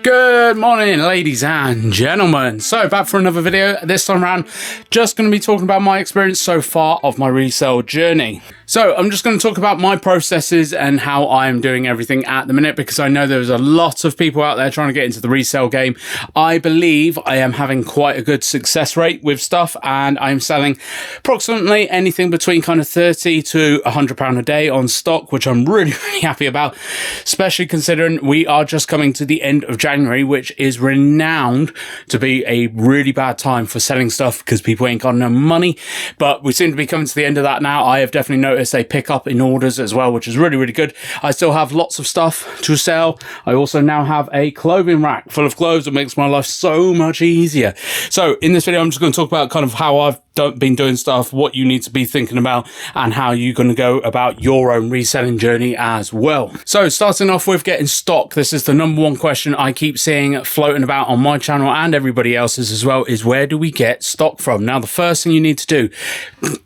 Good morning, ladies and gentlemen. So back for another video. This time around, just going to be talking about my experience so far of my resale journey. So I'm just going to talk about my processes and how I'm doing everything at the minute, because I know there's a lot of people out there trying to get into the resale game. I believe I am having quite a good success rate with stuff, and I'm selling approximately anything between kind of £30 to £100 a day on stock, which I'm really happy about, especially considering we are just coming to the end of January, which is renowned to be a really bad time for selling stuff because people ain't got no money. But we seem to be coming to the end of that now. I have definitely noticed a pickup in orders as well, which is really good. I still have lots of stuff to sell. I also now have a clothing rack full of clothes that makes my life so much easier. So in this video, I'm just going to talk about kind of how I've been doing stuff, what you need to be thinking about, and how you're going to go about your own reselling journey as well. So starting off with getting stock, this is the number one question I keep seeing floating about on my channel and everybody else's as well, is where do we get stock from? Now, the first thing you need to do,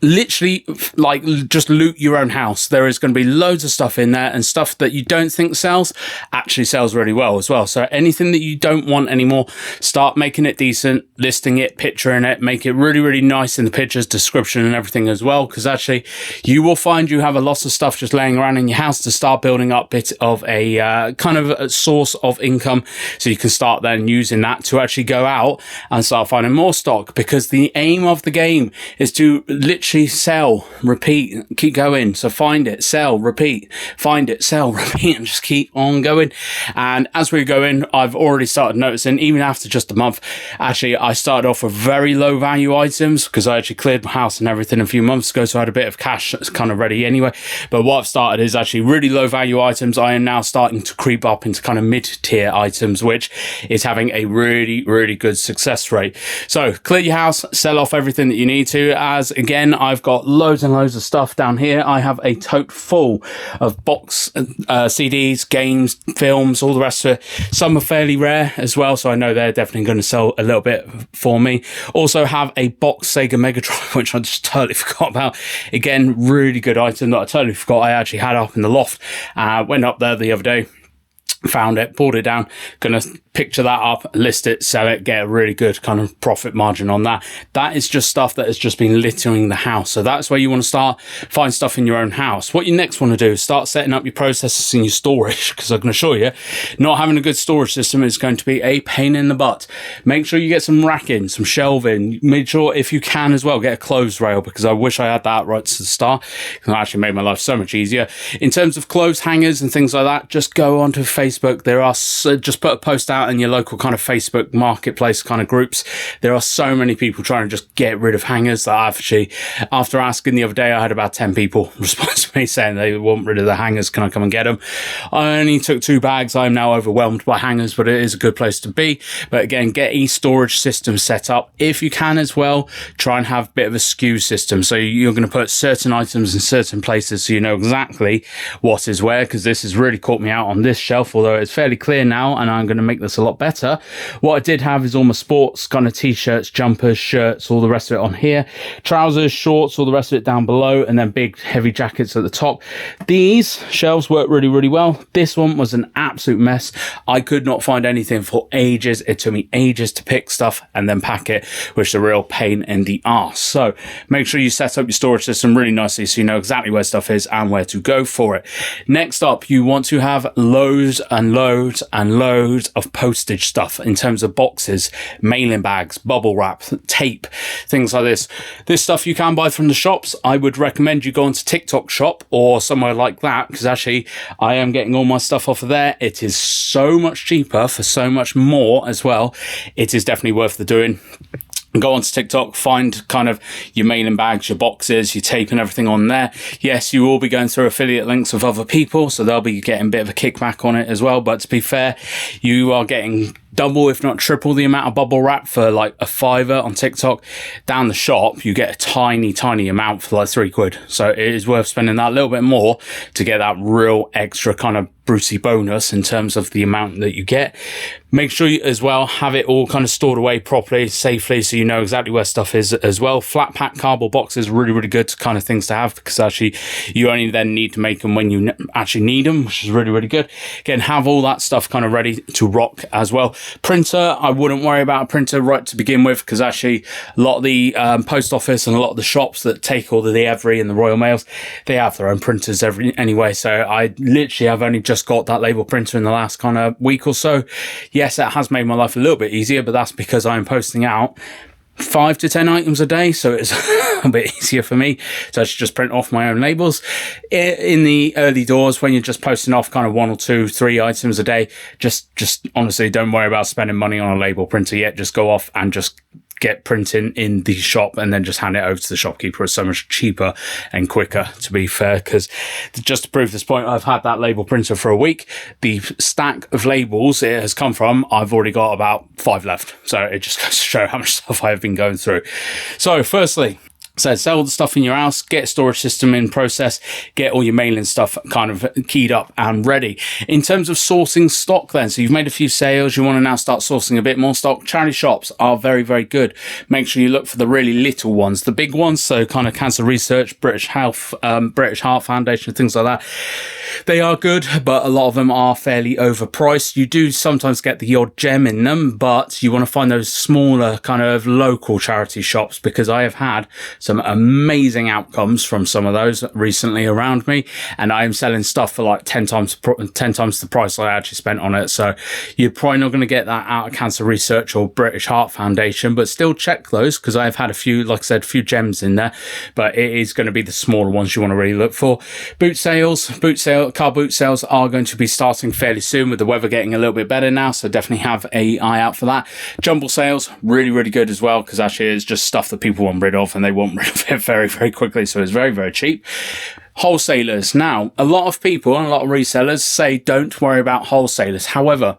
literally, like, just loot your own house. There is going to be loads of stuff in there, and stuff that you don't think sells actually sells really well as well. So anything that you don't want anymore, start making it decent, listing it, picturing it, make it really nice in the pictures, description and everything as well, because actually you will find you have a lot of stuff just laying around in your house to start building up a bit of a kind of a source of income, so you can start then using that to actually go out and start finding more stock, because the aim of the game is to literally sell, repeat, keep going. So find it, sell, repeat, find it, sell, repeat, and just keep on going. And as we go in, I've already started noticing, even after just a month, actually I started off with very low value items because I actually cleared my house and everything a few months ago, so I had a bit of cash that's kind of ready anyway. But what I've started is actually really low value items. I am now starting to creep up into kind of mid-tier items, which is having a really good success rate. So clear your house, sell off everything that you need to. As again, I've got loads and loads of stuff down here. I have a tote full of box CDs, games, films, all the rest of it. Some are fairly rare as well, so I know they're definitely going to sell a little bit for me. Also have a box Sega Mega Drive, which I just totally forgot about. Again, really good item that I totally forgot I actually had up in the loft. Went up there the other day, found it, pulled it down, gonna picture that up, list it, sell it, get a really good kind of profit margin on that. That is just stuff that has just been littering the house. So that's where you want to start, find stuff in your own house. What you next want to do is start setting up your processes in your storage, because I can assure you, not having a good storage system is going to be a pain in the butt. Make sure you get some racking, some shelving. Make sure, if you can as well, get a clothes rail, because I wish I had that right to the start, because it actually made my life so much easier. In terms of clothes hangers and things like that, just go onto Facebook. There are, just put a post out in your local kind of Facebook marketplace kind of groups. There are so many people trying to just get rid of hangers that I've actually, after asking the other day, I had about 10 people respond to me saying they want rid of the hangers. Can I come and get them? I only took 2 bags. I'm now overwhelmed by hangers, but it is a good place to be. But again, get a storage system set up. If you can as well, try and have a bit of a SKU system. So you're going to put certain items in certain places so you know exactly what is where, because this has really caught me out on this shelf, although it's fairly clear now, and I'm going to make this a lot better. What I did have is all my sports kind of t-shirts, jumpers, shirts, all the rest of it on here, trousers, shorts, all the rest of it down below, and then big heavy jackets at the top. These shelves work really well. This one was an absolute mess. I could not find anything for ages. It took me ages to pick stuff and then pack it, which is a real pain in the arse. So make sure you set up your storage system really nicely so you know exactly where stuff is and where to go for it. Next up, you want to have loads and loads of postage stuff in terms of boxes, mailing bags, bubble wrap, tape, things like this. This stuff you can buy from the shops. I would recommend you go onto TikTok shop or somewhere like that, because actually I am getting all my stuff off of there. It is so much cheaper for so much more as well. It is definitely worth the doing. Go onto TikTok, find kind of your mailing bags, your boxes, your tape and everything on there. Yes, you will be going through affiliate links with other people, so they'll be getting a bit of a kickback on it as well. But to be fair, you are getting double, if not triple the amount of bubble wrap for like a £5 on TikTok. Down the shop, you get a tiny amount for like £3. So it is worth spending that little bit more to get that real extra kind of Brucey bonus in terms of the amount that you get. Make sure you as well have it all kind of stored away properly, safely, so you know exactly where stuff is as well. Flat pack cardboard boxes, really good kind of things to have, because actually you only then need to make them when you actually need them, which is really good. Again, have all that stuff kind of ready to rock as well. Printer, I wouldn't worry about a printer right to begin with, because actually a lot of the post office and a lot of the shops that take all of the Every and the Royal Mails, they have their own printers anyway. So I literally have only just got that label printer in the last kind of week or so. Yes, it has made my life a little bit easier, but that's because I'm posting out 5 to 10 items a day, so it's a bit easier for me. So I should just print off my own labels. In the early doors, when you're just posting off kind of 1 or 2, 3 items a day, just honestly don't worry about spending money on a label printer yet. Just go off and just get printing in the shop and then just hand it over to the shopkeeper. It's so much cheaper and quicker, to be fair, because just to prove this point, I've had that label printer for a week. The stack of labels it has come from, I've already got about 5 left. So it just goes to show how much stuff I have been going through. So firstly, so sell the stuff in your house, get a storage system in process, get all your mailing stuff kind of keyed up and ready. In terms of sourcing stock then, so you've made a few sales, you want to now start sourcing a bit more stock. Charity shops are very good. Make sure you look for the really little ones. The big ones, so kind of Cancer Research, British Health, British Heart Foundation, things like that. They are good, but a lot of them are fairly overpriced. You do sometimes get the odd gem in them, but you want to find those smaller kind of local charity shops, because I have had some amazing outcomes from some of those recently around me, and I am selling stuff for like 10 times the price I actually spent on it. So you're probably not going to get that out of Cancer Research or British Heart Foundation, but still check those, because I've had a few, like I said, a few gems in there, but it is going to be the smaller ones you want to really look for. Car boot sales are going to be starting fairly soon, with the weather getting a little bit better now, so definitely have an eye out for that. Jumble sales, really good as well, because actually it's just stuff that people want rid of and they want rid of it very quickly, so it's very cheap. Wholesalers. Now, a lot of people and a lot of resellers say don't worry about wholesalers. However,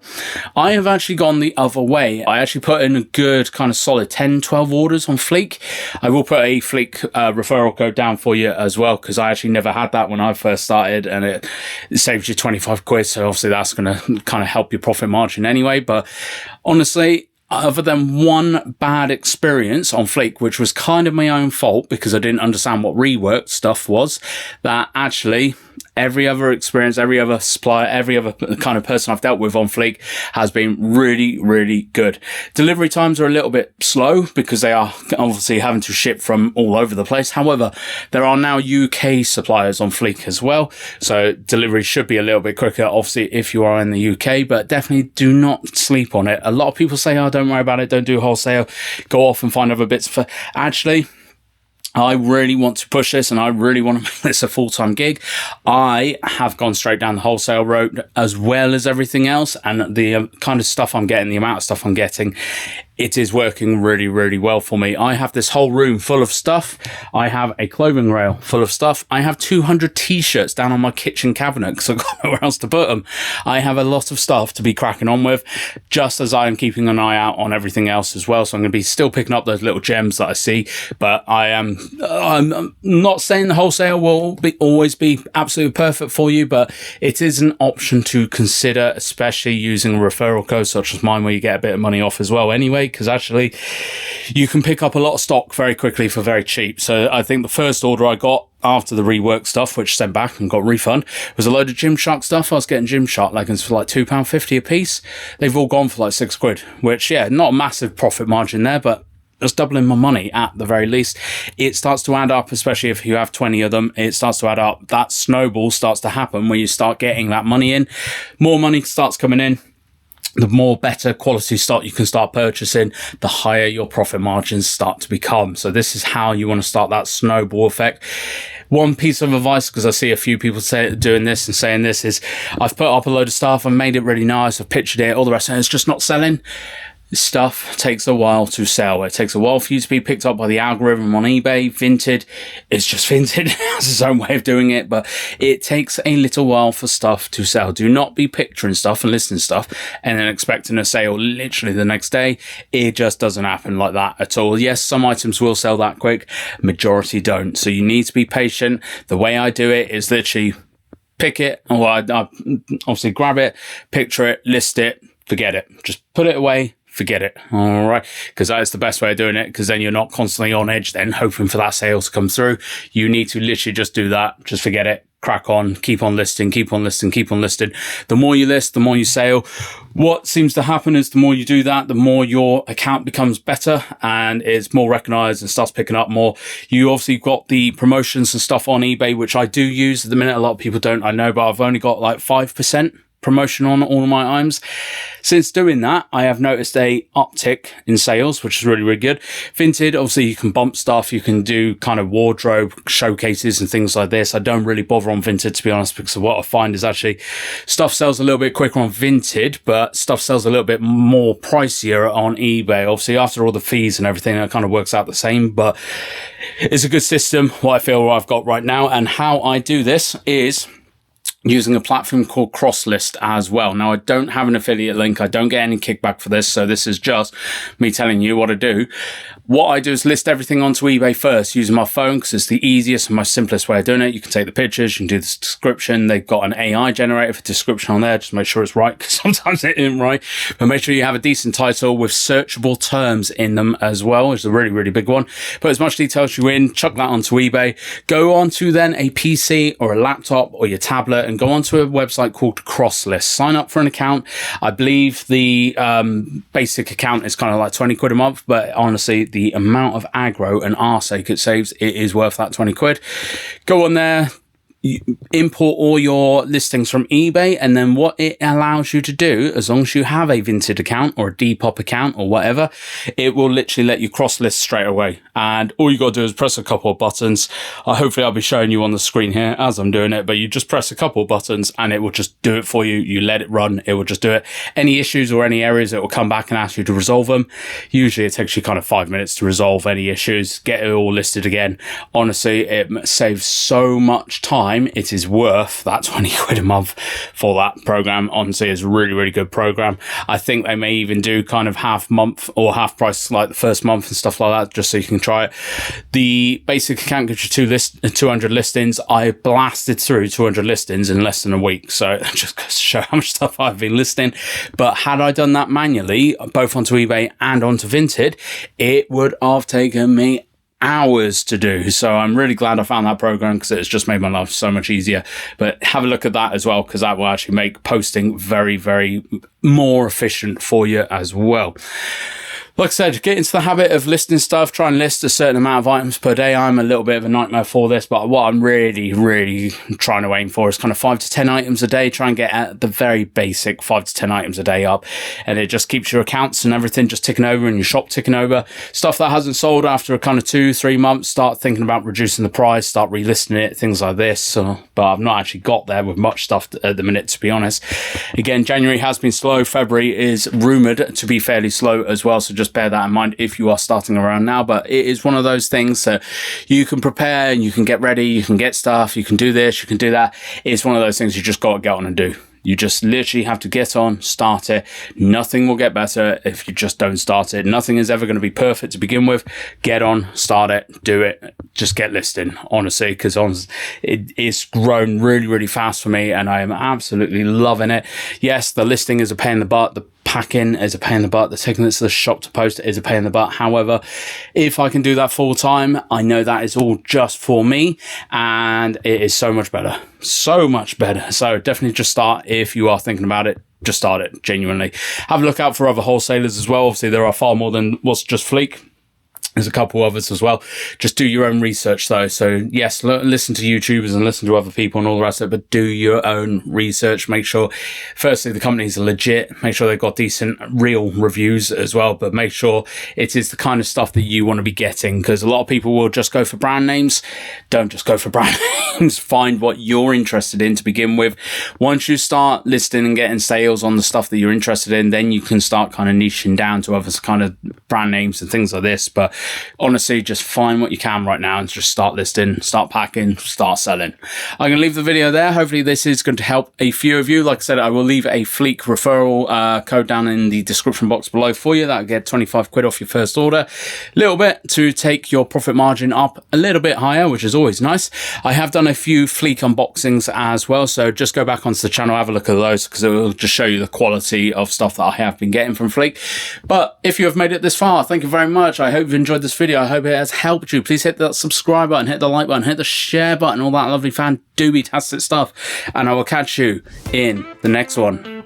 I have actually gone the other way. I actually put in a good kind of solid 10-12 orders on Fleek. I will put a Fleek referral code down for you as well, because I actually never had that when I first started, and it saves you 25 quid. So obviously that's going to kind of help your profit margin anyway. But honestly, other than one bad experience on Fleek, which was kind of my own fault because I didn't understand what reworked stuff was, that actually every other experience, every other supplier, every other kind of person I've dealt with on Fleek has been really good. Delivery times are a little bit slow because they are obviously having to ship from all over the place. However, there are now UK suppliers on Fleek as well, so delivery should be a little bit quicker, obviously, if you are in the UK, but definitely do not sleep on it. A lot of people say, oh, don't worry about it, don't do wholesale, go off and find other bits. For actually, I really want to push this and I really want to make this a full-time gig. I have gone straight down the wholesale road as well as everything else, and the kind of stuff I'm getting, the amount of stuff I'm getting, it is working really well for me. I have this whole room full of stuff. I have a clothing rail full of stuff. I have 200 t-shirts down on my kitchen cabinet because I've got nowhere else to put them. I have a lot of stuff to be cracking on with, just as I am keeping an eye out on everything else as well. So I'm going to be still picking up those little gems that I see, but I'm not saying the wholesale will always be absolutely perfect for you, but it is an option to consider, especially using a referral code such as mine, where you get a bit of money off as well anyway, because actually you can pick up a lot of stock very quickly for very cheap. So I think the first order I got after the rework stuff, which sent back and got a refund, was a load of Gymshark stuff. I was getting Gymshark leggings for like £2.50 a piece. They've all gone for like £6, which, yeah, not a massive profit margin there, but just doubling my money at the very least. It starts to add up, especially if you have 20 of them. It starts to add up. That snowball starts to happen when you start getting that money in. More money starts coming in. The more better quality stock you can start purchasing, the higher your profit margins start to become. So this is how you want to start that snowball effect. One piece of advice, because I see a few people doing this and saying this, is I've put up a load of stuff, I've made it really nice, I've pictured it, all the rest, and it's just not selling. stuff takes a while to sell. It takes a while for you to be picked up by the algorithm on eBay. Vinted is just Vinted. It has its own way of doing it, but it takes a little while for stuff to sell. Do not be picturing stuff and listing stuff and then expecting a sale literally the next day. It just doesn't happen like that at all. Yes, some items will sell that quick. Majority don't. So you need to be patient. The way I do it is literally pick it, or I obviously grab it, picture it, list it, forget it. Just put it away, forget it. All right. Because that is the best way of doing it, because then you're not constantly on edge then hoping for that sale to come through. You need to literally just do that. Just forget it. Crack on, keep on listing, keep on listing, keep on listing. The more you list, the more you sell. What seems to happen is the more you do that, the more your account becomes better and is more recognized and starts picking up more. You obviously got the promotions and stuff on eBay, which I do use at the minute. A lot of people don't, I know, but I've only got like 5% promotion on all of my items. Since doing that, I have noticed a uptick in sales, which is really, really good. Vinted, obviously you can bump stuff, you can do kind of wardrobe showcases and things like this. I don't really bother on Vinted, to be honest, because what I find is actually stuff sells a little bit quicker on Vinted, but stuff sells a little bit more pricier on eBay. Obviously, after all the fees and everything, it kind of works out the same, but it's a good system, what I feel I've got right now. And how I do this is using a platform called CrossList as well. Now, I don't have an affiliate link. I don't get any kickback for this. So this is just me telling you what to do. What I do is list everything onto eBay first using my phone, because it's the easiest and most simplest way of doing it. You can take the pictures, you can do the description. They've got an AI generator for description on there. Just make sure it's right, because sometimes it isn't right. But make sure you have a decent title with searchable terms in them as well, which is a really, really big one. Put as much detail as you in, chuck that onto eBay. Go on to then a PC or a laptop or your tablet and go onto a website called CrossList. Sign up for an account. I believe the basic account is kind of like 20 quid a month, but honestly, the amount of aggro and arsake it saves, it is worth that 20 quid. Go on there, you import all your listings from eBay, and then what it allows you to do, as long as you have a Vinted account or a Depop account or whatever, it will literally let you cross list straight away. And all you got to do is press a couple of buttons. Hopefully I'll be showing you on the screen here as I'm doing it, but you just press a couple of buttons and it will just do it for you. You let it run, it will just do it. Any issues or any errors, it will come back and ask you to resolve them. Usually it takes you kind of 5 minutes to resolve any issues, get it all listed again. Honestly, it saves so much time. It is worth that 20 quid a month for that program. Honestly, it's a really, really good program. I think they may even do kind of half month or half price like the first month and stuff like that, just so you can try it. The basic account gives you 200 listings. I blasted through 200 listings in less than a week. So just to show how much stuff I've been listing. But had I done that manually, both onto eBay and onto Vinted, it would have taken me hours to do. So I'm really glad I found that program, because it's just made my life so much easier. But have a look at that as well, because that will actually make posting very, very more efficient for you as well. Like I said, get into the habit of listing stuff. Try and list a certain amount of items per day. I'm a little bit of a nightmare for this, but what I'm really, really trying to aim for is kind of 5 to 10 items a day. Try and get at the very basic 5 to 10 items a day up. And it just keeps your accounts and everything just ticking over and your shop ticking over. Stuff that hasn't sold after a kind of 2-3 months, start thinking about reducing the price, start relisting it, things like this. But I've not actually got there with much stuff at the minute, to be honest. Again, January has been slow. February is rumoured to be fairly slow as well. So just bear that in mind if you are starting around now. But it is one of those things that you can prepare and you can get ready, you can get stuff, you can do this, you can do that. It's one of those things you just got to get on and do. You just literally have to get on, start it. Nothing will get better if you just don't start it. Nothing is ever going to be perfect to begin with. Get on, start it, do it. Just get listing, honestly, because it's grown really, really fast for me and I am absolutely loving it. Yes, the listing is a pain in the butt. The packing is a pain in the butt. The taking it to the shop to post it is a pain in the butt. However, if I can do that full time, I know that is all just for me and it is so much better. So much better. So definitely just start if you are thinking about it. Just start it, genuinely. Have a look out for other wholesalers as well. Obviously, there are far more than what's just Fleek. There's a couple others as well. Just do your own research though. So yes, listen to YouTubers and listen to other people and all the rest of it, but do your own research. Make sure, firstly, the companies are legit. Make sure they've got decent, real reviews as well, but make sure it is the kind of stuff that you want to be getting, because a lot of people will just go for brand names. Don't just go for brand names. Find what you're interested in to begin with. Once you start listing and getting sales on the stuff that you're interested in, then you can start kind of niching down to other kind of brand names and things like this. But honestly, just find what you can right now and just start listing, start packing, start selling. I'm going to leave the video there. Hopefully this is going to help a few of you. Like I said, I will leave a Fleek referral code down in the description box below for you. That'll get 25 quid off your first order. A little bit to take your profit margin up a little bit higher, which is always nice. I have done a few Fleek unboxings as well, so just go back onto the channel, have a look at those, because it will just show you the quality of stuff that I have been getting from Fleek. But if you have made it this far, thank you very much. I hope you've enjoyed this video. I hope it has helped you. Please hit that subscribe button, hit the like button, hit the share button, all that lovely fan-dooby-tastic stuff. And I will catch you in the next one.